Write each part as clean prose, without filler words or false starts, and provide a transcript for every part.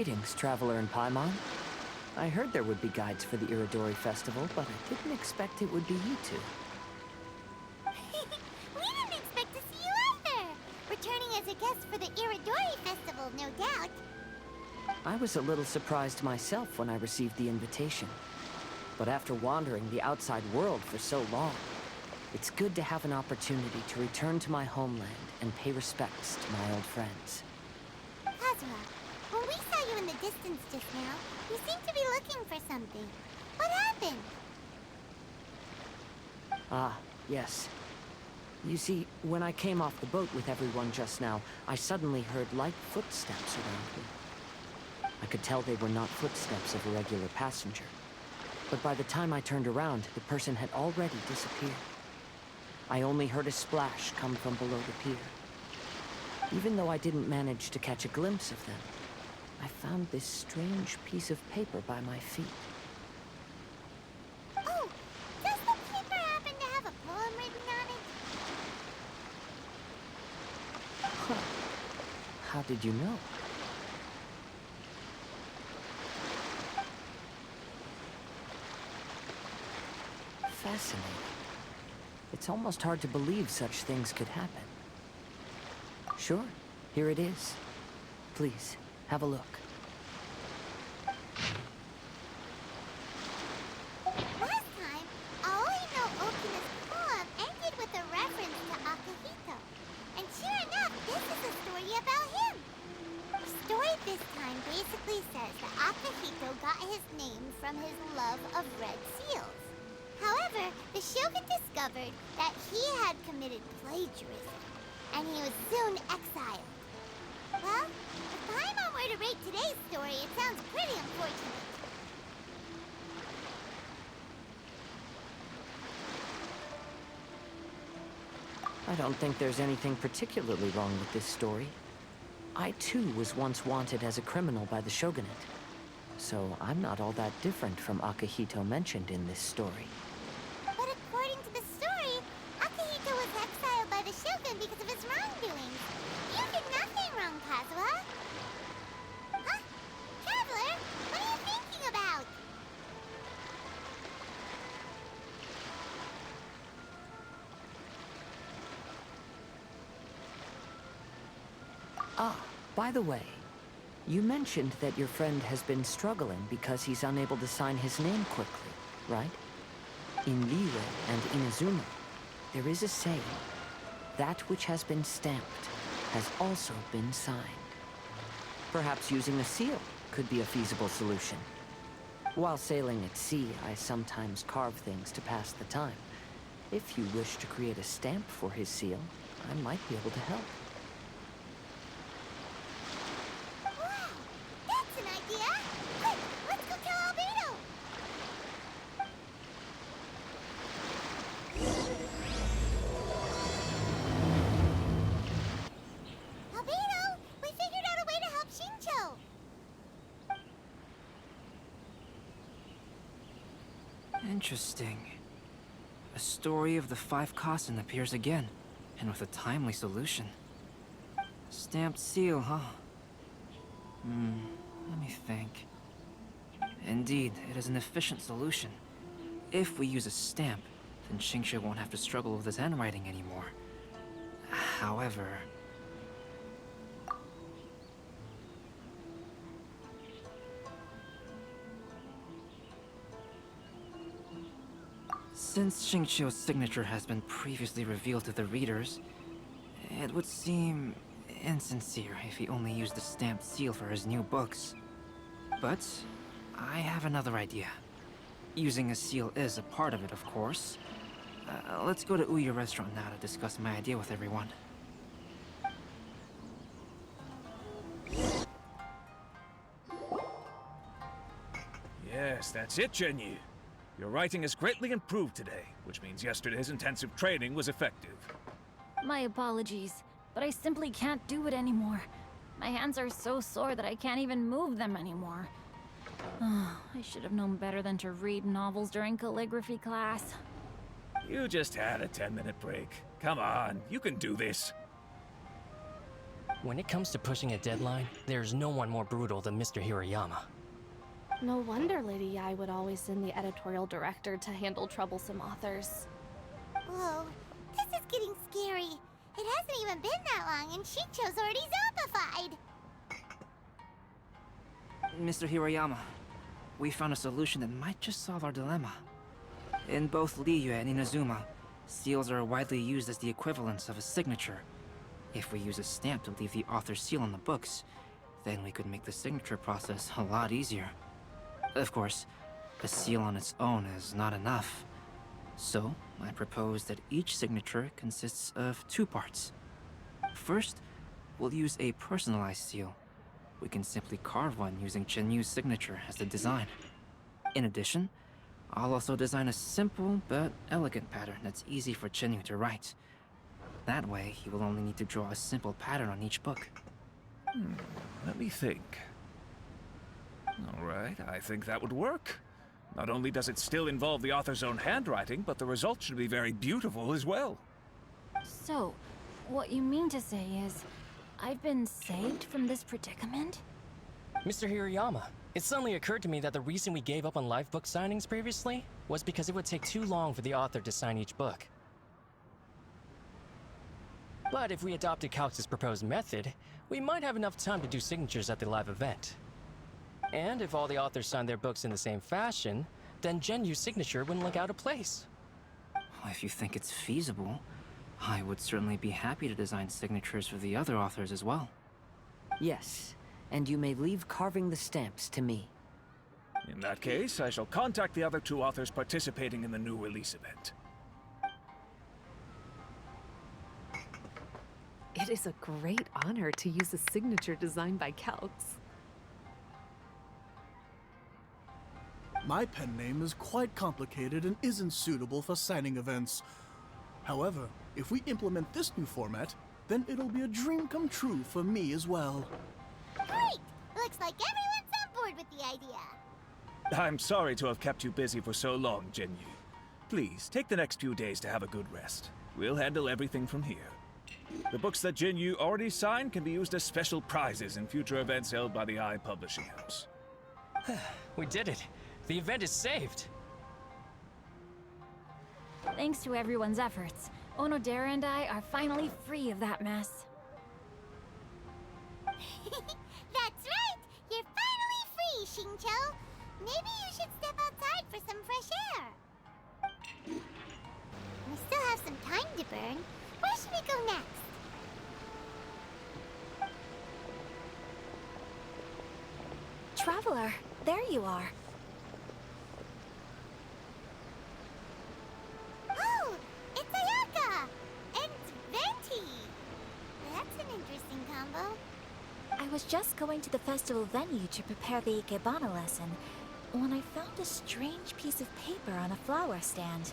Greetings, traveler in Paimon. I heard there would be guides for the Iridori Festival, but I didn't expect it would be you two. We didn't expect to see you either! Returning as a guest for the Iridori Festival, no doubt. I was a little surprised myself when I received the invitation. But after wandering the outside world for so long, it's good to have an opportunity to return to my homeland and pay respects to my old friends. Kazuma, when we saw you in the distance just now, you seemed to be looking for something. What happened? Ah, yes. You see, when I came off the boat with everyone just now, I suddenly heard light footsteps around me. I could tell they were not footsteps of a regular passenger. But by the time I turned around, the person had already disappeared. I only heard a splash come from below the pier. Even though I didn't manage to catch a glimpse of them, I found this strange piece of paper by my feet. Oh, does the paper happen to have a poem written on it? Huh. How did you know? Fascinating. It's almost hard to believe such things could happen. Sure, here it is. Please, have a look. Last time, Aoi no Okina's poem ended with a reference to Akihito. And sure enough, this is a story about him. The story this time basically says that Akihito got his name from his love of red seals. However, the Shogun discovered that he had committed plagiarism, and he was soon exiled. Well, if Paimon were to rate today's story, it sounds pretty unfortunate. I don't think there's anything particularly wrong with this story. I too was once wanted as a criminal by the Shogunate. So I'm not all that different from Akihito mentioned in this story. But according to the story, Akihito was exiled by the Shogun because of his wrongdoings. You did nothing wrong, Kazuha. Huh? Traveler, what are you thinking about? Ah, by the way, you mentioned that your friend has been struggling because he's unable to sign his name quickly, right? In Liyue and Inazuma, there is a saying, that which has been stamped has also been signed. Perhaps using a seal could be a feasible solution. While sailing at sea, I sometimes carve things to pass the time. If you wish to create a stamp for his seal, I might be able to help. Wow, that's an idea! Quick, let's go tell Albedo! Albedo, we figured out a way to help Shincho! Interesting. A story of the 5 Kasen appears again, and with a timely solution. Stamped seal, huh? Let me think. Indeed, it is an efficient solution. If we use a stamp, then Xingqiu won't have to struggle with his handwriting anymore. However... Since Xingqiu's signature has been previously revealed to the readers, it would seem insincere if he only used the stamped seal for his new books. But I have another idea. Using a seal is a part of it, of course. Let's go to Ouya restaurant now to discuss my idea with everyone. Yes, that's it, Jinyu. Your writing has greatly improved today, which means yesterday's intensive training was effective. My apologies, but I simply can't do it anymore. My hands are so sore that I can't even move them anymore. I should have known better than to read novels during calligraphy class. You just had a 10-minute break. Come on, you can do this. When it comes to pushing a deadline, there's no one more brutal than Mr. Hirayama. No wonder Lady Yai would always send the editorial director to handle troublesome authors. Whoa, this is getting scary. It hasn't even been that long and Shincho's already zombified. Mr. Hirayama, we found a solution that might just solve our dilemma. In both Liyue and Inazuma, seals are widely used as the equivalents of a signature. If we use a stamp to leave the author's seal on the books, then we could make the signature process a lot easier. Of course, a seal on its own is not enough. So, I propose that each signature consists of 2 parts. First, we'll use a personalized seal. We can simply carve one using Chenyu's signature as the design. In addition, I'll also design a simple but elegant pattern that's easy for Chenyu to write. That way, he will only need to draw a simple pattern on each book. Let me think. All right, I think that would work. Not only does it still involve the author's own handwriting, but the result should be very beautiful as well. So, what you mean to say is, I've been saved from this predicament? Mr. Hirayama, it suddenly occurred to me that the reason we gave up on live book signings previously was because it would take too long for the author to sign each book. But if we adopted Calx's proposed method, we might have enough time to do signatures at the live event. And if all the authors signed their books in the same fashion, then Genyu's signature wouldn't look out of place. If you think it's feasible, I would certainly be happy to design signatures for the other authors as well. Yes, and you may leave carving the stamps to me. In that case, I shall contact the other 2 authors participating in the new release event. It is a great honor to use a signature designed by Calx. My pen name is quite complicated and isn't suitable for signing events. However, if we implement this new format, then it'll be a dream come true for me as well. Great! Looks like everyone's on board with the idea. I'm sorry to have kept you busy for so long, Genyu. Please, take the next few days to have a good rest. We'll handle everything from here. The books that Genyu already signed can be used as special prizes in future events held by the Eye Publishing House. We did it! The event is saved! Thanks to everyone's efforts, Onodera and I are finally free of that mess. That's right! You're finally free, Shincho! Maybe you should step outside for some fresh air. We still have some time to burn. Where should we go next? Traveler, there you are. Oh, it's Ayaka! And Venti! That's an interesting combo. I was just going to the festival venue to prepare the Ikebana lesson when I found a strange piece of paper on a flower stand.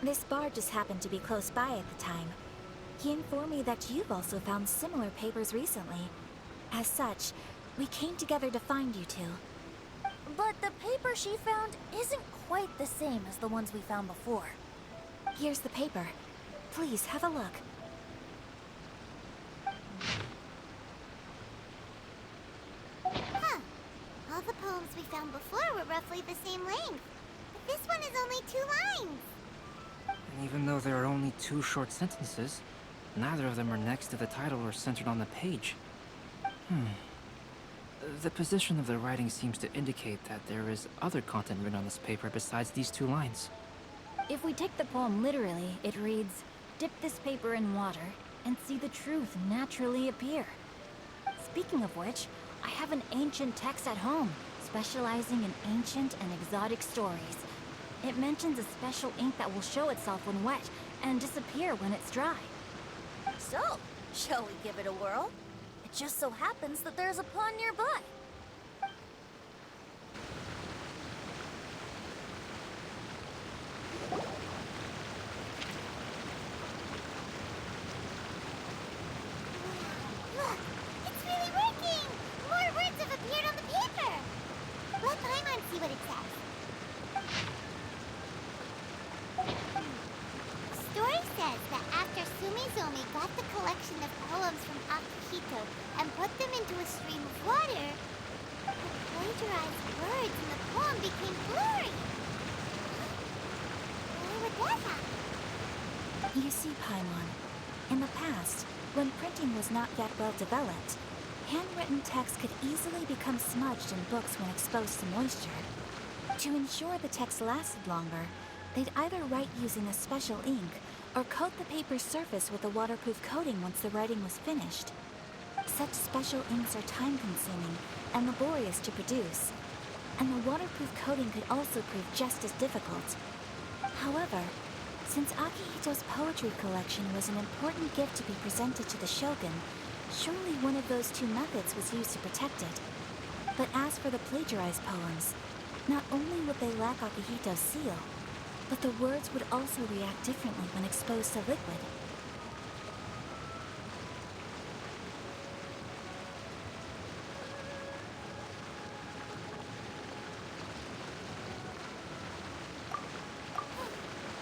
This bard just happened to be close by at the time. He informed me that you've also found similar papers recently. As such, we came together to find you two. But the paper she found isn't quite the same as the ones we found before. Here's the paper. Please, have a look. Huh. All the poems we found before were roughly the same length. But this one is only 2 lines. And even though there are only 2 short sentences, neither of them are next to the title or centered on the page. The position of the writing seems to indicate that there is other content written on this paper besides these 2 lines. If we take the poem literally, it reads, "Dip this paper in water and see the truth naturally appear." Speaking of which, I have an ancient text at home, specializing in ancient and exotic stories. It mentions a special ink that will show itself when wet and disappear when it's dry. So, shall we give it a whirl? It just so happens that there's a pond nearby. Look, it's really working! More words have appeared on the paper! Let Paimon see what it says. The story says that after Sumizomi got got the collection of poems from Akihito and put them into a stream of water, the plagiarized words in the poem became blurry. Why would that happen? You see, Paimon, in the past, when printing was not yet well developed, handwritten text could easily become smudged in books when exposed to moisture. To ensure the text lasted longer, they'd either write using a special ink or coat the paper's surface with a waterproof coating once the writing was finished. Such special inks are time-consuming and laborious to produce, and the waterproof coating could also prove just as difficult. However, since Akihito's poetry collection was an important gift to be presented to the Shogun, surely one of those two methods was used to protect it. But as for the plagiarized poems, not only would they lack Akihito's seal, but the words would also react differently when exposed to liquid.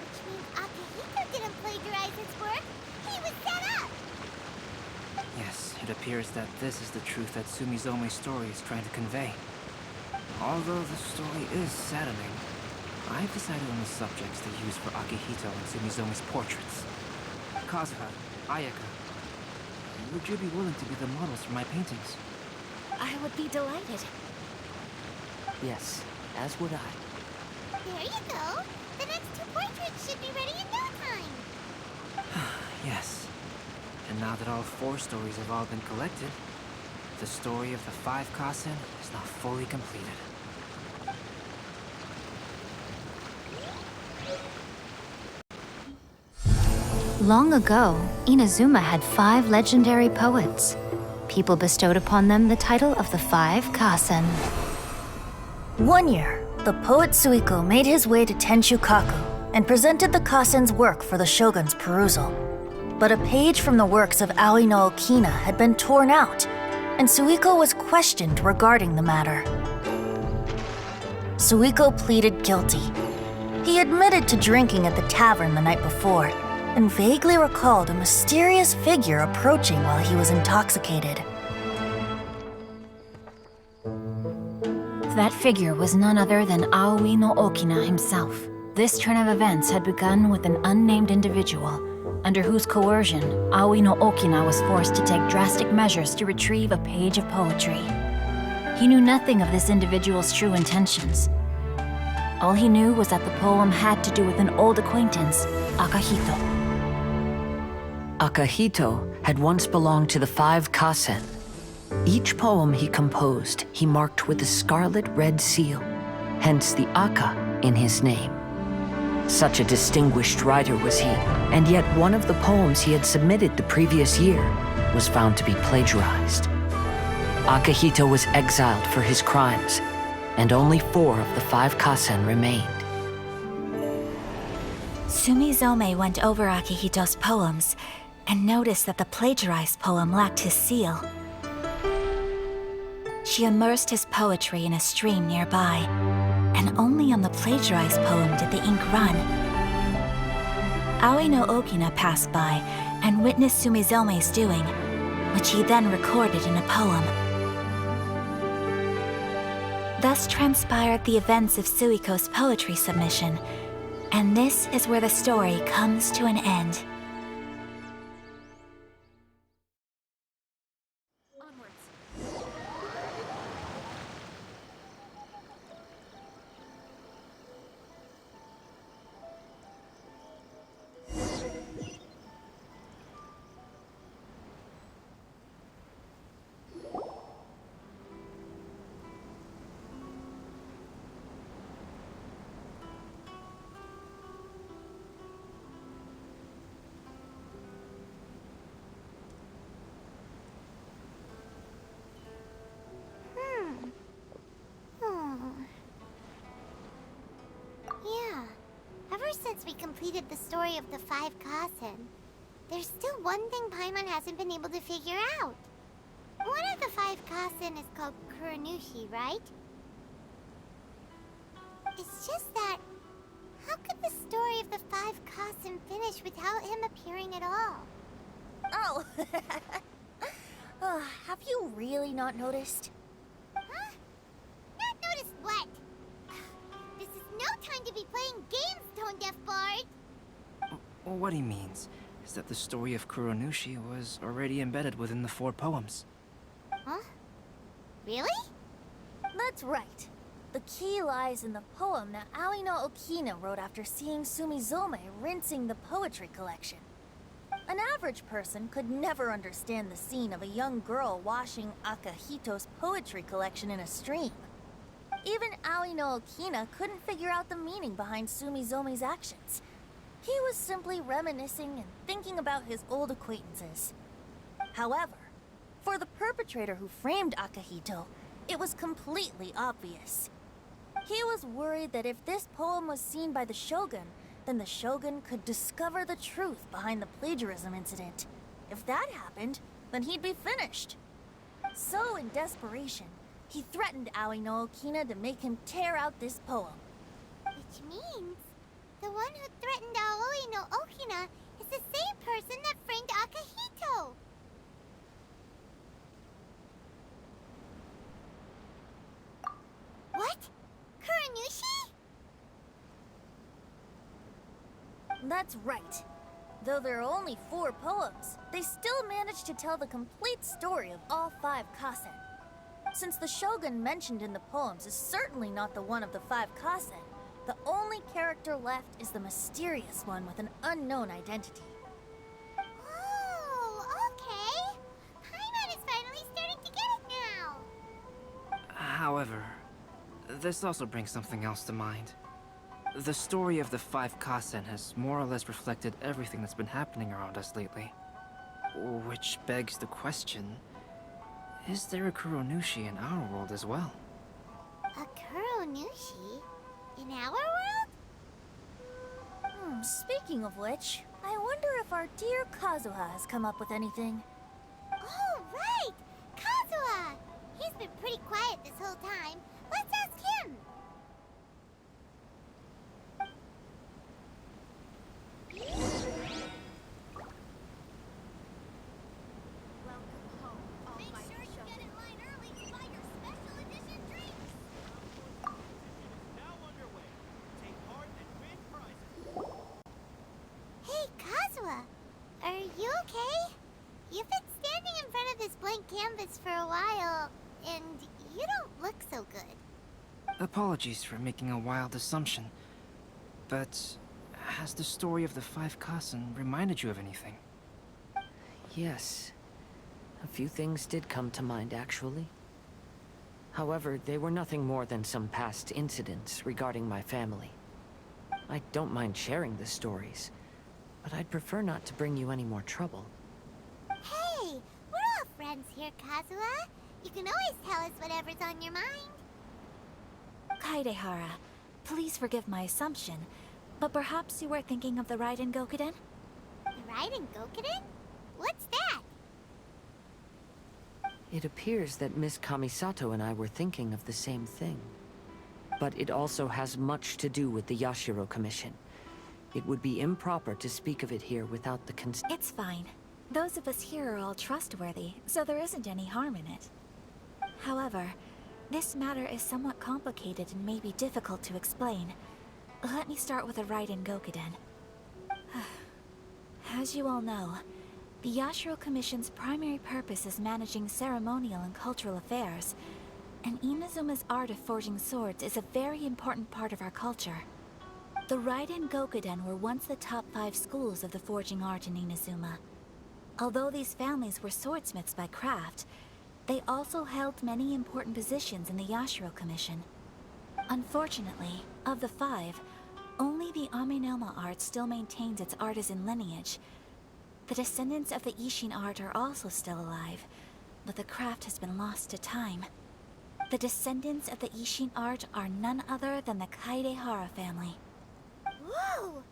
Which means Akihito didn't plagiarize his work. He was set up. Yes, it appears that this is the truth that Sumizome's story is trying to convey. Although the story is saddening, I've decided on the subjects to use for Akihito and Sumizome's portraits. Kazuha, Ayaka, would you be willing to be the models for my paintings? I would be delighted. Yes, as would I. There you go. The next two portraits should be ready in no time. Yes. And now that all 4 stories have all been collected, the story of the 5 Kasen is now fully completed. Long ago, Inazuma had 5 legendary poets. People bestowed upon them the title of the 5 Kasen. One year, the poet Suiko made his way to Tenshukaku and presented the Kasen's work for the shogun's perusal. But a page from the works of Aoi no Okina had been torn out, and Suiko was questioned regarding the matter. Suiko pleaded guilty. He admitted to drinking at the tavern the night before, and vaguely recalled a mysterious figure approaching while he was intoxicated. That figure was none other than Aoi no Okina himself. This turn of events had begun with an unnamed individual, under whose coercion, Aoi no Okina was forced to take drastic measures to retrieve a page of poetry. He knew nothing of this individual's true intentions. All he knew was that the poem had to do with an old acquaintance, Akihito. Akihito had once belonged to the 5 Kasen. Each poem he composed, he marked with a scarlet red seal, hence the Aka in his name. Such a distinguished writer was he, and yet one of the poems he had submitted the previous year was found to be plagiarized. Akihito was exiled for his crimes, and only 4 of the 5 Kasen remained. Sumizome went over Akihito's poems and noticed that the plagiarized poem lacked his seal. She immersed his poetry in a stream nearby, and only on the plagiarized poem did the ink run. Aoi no Okina passed by and witnessed Sumizome's doing, which he then recorded in a poem. Thus transpired the events of Suiko's poetry submission, and this is where the story comes to an end. Since we completed the story of the 5 Kasen, there's still one thing Paimon hasn't been able to figure out. One of the 5 Kasen is called Kuranushi, right? It's just that, how could the story of the 5 Kasen finish without him appearing at all? Oh. Have you really not noticed? Huh? Not noticed what? This is no time to be playing games, Tone Deaf Bard! What he means is that the story of Kuronushi was already embedded within the 4 poems. Huh? Really? That's right. The key lies in the poem that Aoi no Okina wrote after seeing Sumizome rinsing the poetry collection. An average person could never understand the scene of a young girl washing Akahito's poetry collection in a stream. Even Aoi no Okina couldn't figure out the meaning behind Sumizome's actions. He was simply reminiscing and thinking about his old acquaintances. However, for the perpetrator who framed Akahito, it was completely obvious. He was worried that if this poem was seen by the Shogun, then the Shogun could discover the truth behind the plagiarism incident. If that happened, then he'd be finished. So, in desperation, he threatened Aoi no Okina to make him tear out this poem. Which means the one who threatened Aoi no Okina is the same person that framed Akahito. What? Kuranushi? That's right. Though there are only 4 poems, they still managed to tell the complete story of all 5 kasen. Since the Shogun mentioned in the poems is certainly not the one of the 5 kasen, the only character left is the mysterious one with an unknown identity. Oh, okay. Paimon is finally starting to get it now. However, this also brings something else to mind. The story of the 5 kasen has more or less reflected everything that's been happening around us lately. Which begs the question, is there a Kuronushi in our world as well? A Kuranushi? In our world? Speaking of which, I wonder if our dear Kazuha has come up with anything. Oh, right! Kazuha! He's been pretty quiet this whole time. Let's ask him! Make sure you get in line early to buy your special edition drinks! Hey, Kazuha! Are you okay? You've been standing in front of this blank canvas for a while, and you don't look so good. Apologies for making a wild assumption, but has the story of the 5 kasen reminded you of anything? Yes. A few things did come to mind, actually. However, they were nothing more than some past incidents regarding my family. I don't mind sharing the stories, but I'd prefer not to bring you any more trouble. Hey, we're all friends here, Kazuha. You can always tell us whatever's on your mind. Kaidehara, please forgive my assumption, but perhaps you were thinking of the Raiden Gokuden? The Raiden Gokuden? What's that? It appears that Miss Kamisato and I were thinking of the same thing. But it also has much to do with the Yashiro Commission. It would be improper to speak of it here without the consent. It's fine. Those of us here are all trustworthy, so there isn't any harm in it. However, this matter is somewhat complicated and may be difficult to explain. Let me start with the Raiden Gokuden. As you all know, the Yashiro Commission's primary purpose is managing ceremonial and cultural affairs, and Inazuma's art of forging swords is a very important part of our culture. The Raiden Gokuden were once the top 5 schools of the forging art in Inazuma. Although these families were swordsmiths by craft, they also held many important positions in the Yashiro Commission. Unfortunately, of the 5, only the Aminoma art still maintains its artisan lineage. The descendants of the Ishin art are also still alive, but the craft has been lost to time. The descendants of the Ishin art are none other than the Kaidehara family. Whoa!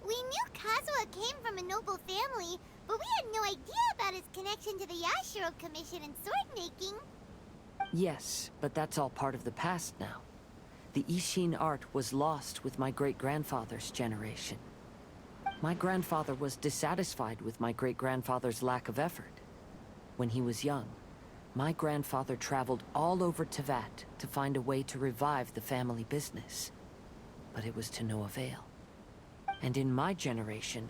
We knew Kazuha came from a noble family, but we had no idea about his connection to the Yashiro Commission and sword making. Yes, but that's all part of the past now. The Ishin art was lost with my great-grandfather's generation. My grandfather was dissatisfied with my great-grandfather's lack of effort. When he was young, my grandfather traveled all over Tevat to find a way to revive the family business. But it was to no avail. And in my generation,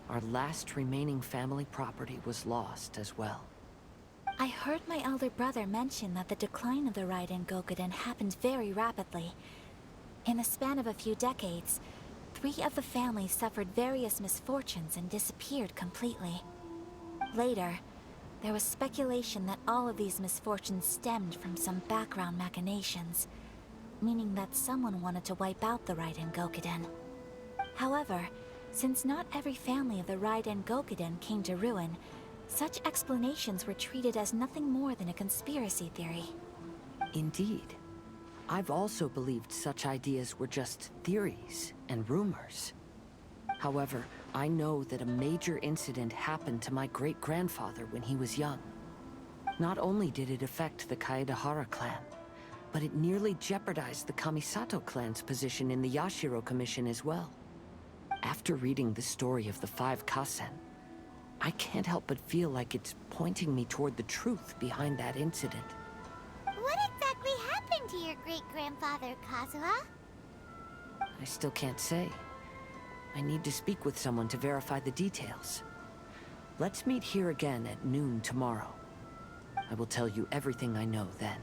our last remaining family property was lost as well. I heard my elder brother mention that the decline of the Raiden Gokuden happened very rapidly. In the span of a few decades, 3 of the families suffered various misfortunes and disappeared completely. Later, there was speculation that all of these misfortunes stemmed from some background machinations, meaning that someone wanted to wipe out the Raiden Gokuden. However, since not every family of the Raiden Gokuden came to ruin, such explanations were treated as nothing more than a conspiracy theory. Indeed. I've also believed such ideas were just theories and rumors. However, I know that a major incident happened to my great-grandfather when he was young. Not only did it affect the Kaedahara clan, but it nearly jeopardized the Kamisato clan's position in the Yashiro Commission as well. After reading the story of the 5 Kasen, I can't help but feel like it's pointing me toward the truth behind that incident. What exactly happened to your great-grandfather, Kazuha? I still can't say. I need to speak with someone to verify the details. Let's meet here again at noon tomorrow. I will tell you everything I know then.